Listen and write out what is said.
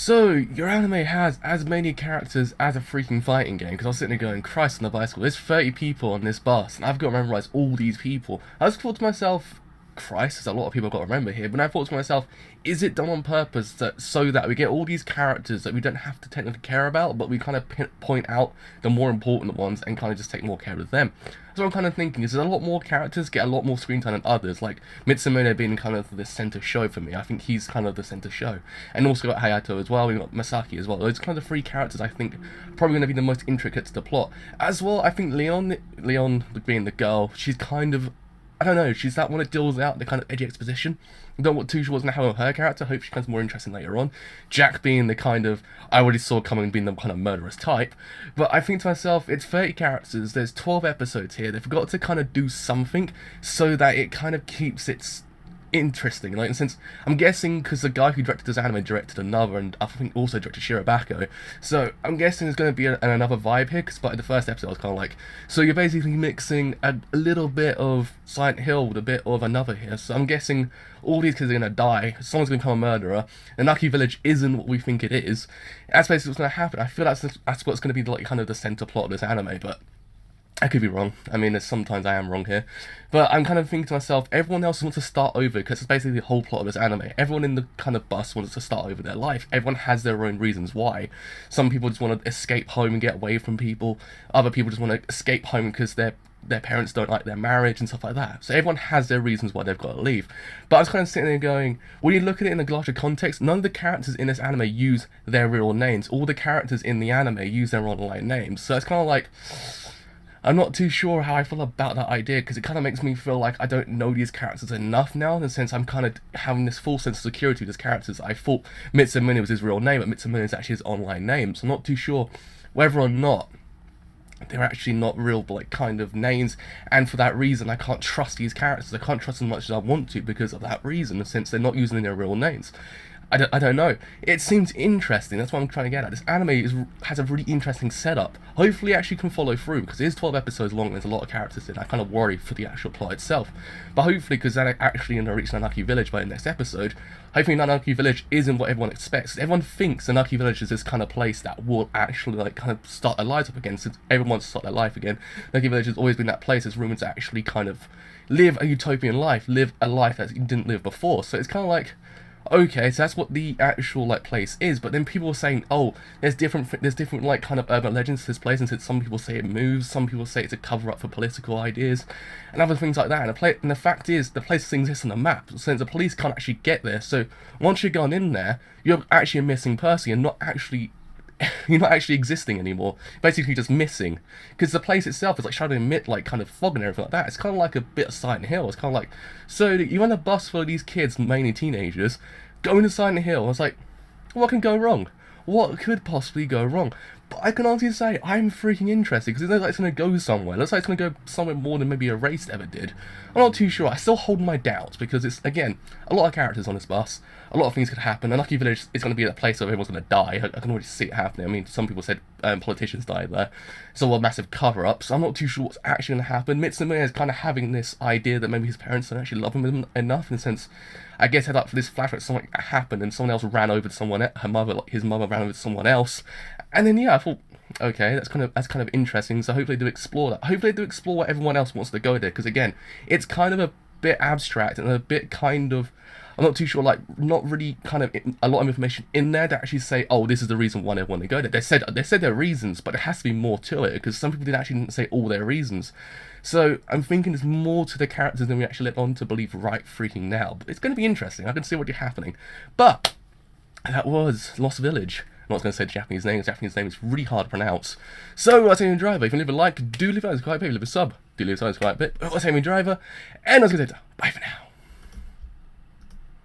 So, your anime has as many characters as a freaking fighting game, because I was sitting there going, Christ on the bicycle, there's 30 people on this bus, and I've got to memorize all these people. I just thought to myself, Christ, there's a lot of people I've got to remember here, but I thought to myself, is it done on purpose so that we get all these characters that we don't have to technically care about, but we kind of point out the more important ones and kind of just take more care of them? So I'm kind of thinking, is there a lot more characters get a lot more screen time than others, like Mitsumune being kind of the centre show for me. I think he's kind of the centre show. And also got Hayato as well, we've got Masaki as well. Those kind of three characters I think are probably going to be the most intricate to the plot. As well, I think Leon being the girl, she's kind of, I don't know, she's that one that deals out the kind of edgy exposition. I don't want too sure what's going to happen with her character. I hope she becomes more interesting later on. Jack being the kind of, I already saw coming, being the kind of murderous type. But I think to myself, it's 30 characters, there's 12 episodes here. They forgot to kind of do something so that it kind of keeps its interesting, like, since I'm guessing because the guy who directed this anime directed another, and I think also directed Shirobako, so I'm guessing there's going to be another vibe here, because by the first episode I was kind of like, so you're basically mixing a little bit of Silent Hill with a bit of another here, so I'm guessing all these kids are going to die, someone's going to become a murderer, the Nucky Village isn't what we think it is. That's basically what's going to happen. I feel that's what's going to be like kind of the centre plot of this anime, but I could be wrong. I mean, sometimes I am wrong here. But I'm kind of thinking to myself, everyone else wants to start over, because it's basically the whole plot of this anime. Everyone in the kind of bus wants to start over their life. Everyone has their own reasons why. Some people just want to escape home and get away from people. Other people just want to escape home because their parents don't like their marriage and stuff like that. So everyone has their reasons why they've got to leave. But I was kind of sitting there going, when you look at it in the larger context, none of the characters in this anime use their real names. All the characters in the anime use their online names. So it's kind of like, I'm not too sure how I feel about that idea, because it kind of makes me feel like I don't know these characters enough now, in the sense I'm kind of having this full sense of security with these characters. I thought Mitsumune was his real name, but Mitsumune is actually his online name, so I'm not too sure whether or not they're actually not real, like, kind of names, and for that reason I can't trust these characters. I can't trust them as much as I want to because of that reason, since they're not using their real names. I don't know. It seems interesting. That's what I'm trying to get at. This anime has a really interesting setup. Hopefully it actually can follow through, because it is 12 episodes long and there's a lot of characters in. I kind of worry for the actual plot itself. But hopefully, because they're actually going to reach Nanaki Village by the next episode, hopefully Nanaki Village isn't what everyone expects. Everyone thinks Nanaki Village is this kind of place that will actually, like, kind of start their lives up again, since everyone wants to start their life again. Nanaki Village has always been that place that's rumored to actually kind of live a utopian life, live a life that you didn't live before. So it's kind of like, okay, so that's what the actual, like, place is. But then people are saying, oh, there's different like kind of urban legends to this place, and since some people say it moves, some people say it's a cover up for political ideas and other things like that. And the fact is, the place exists on the map, since the police can't actually get there. So once you've gone in there, you're actually a missing person. You're not actually existing anymore. Basically just missing, because the place itself is like shrouded in mist, like kind of fog and everything like that. It's kind of like a bit of Silent Hill. It's kind of like, so you're on a bus full of these kids, mainly teenagers, going to Silent Hill. It's like, what can go wrong? What could possibly go wrong? But I can honestly say I'm freaking interested, because it looks like it's going to go somewhere. It looks like it's going to go somewhere more than maybe Erased ever did. I'm not too sure. I still hold my doubts, because it's, again, a lot of characters on this bus. A lot of things could happen. And Lucky Village is going to be that place where everyone's going to die. I can already see it happening. I mean, some people said politicians died there. It's all a massive cover-up, so I'm not too sure what's actually going to happen. Mitsumune is kind of having this idea that maybe his parents don't actually love him enough, in the sense, I guess, head up for this flashback, something happened and someone else ran over to someone, his mother ran over to someone else. And then, yeah, I thought, okay, that's kind of interesting, so hopefully they do explore that. Hopefully they do explore what everyone else wants to go there, because again, it's kind of a bit abstract and a bit kind of, I'm not too sure, like, not really kind of a lot of information in there to actually say, oh, this is the reason why they want to go there. They said their reasons, but there has to be more to it, because some people didn't say all their reasons. So I'm thinking there's more to the characters than we actually let on to believe right freaking now. But it's going to be interesting. I can see what's happening. But that was Lost Village. I'm not going to say the Japanese name. The Japanese name is really hard to pronounce. So, what's Amy Driver? If you leave a like, do leave a subscribe, leave a sub, do leave a subscribe bit. What's Amy Driver? And I was going to say, bye for now.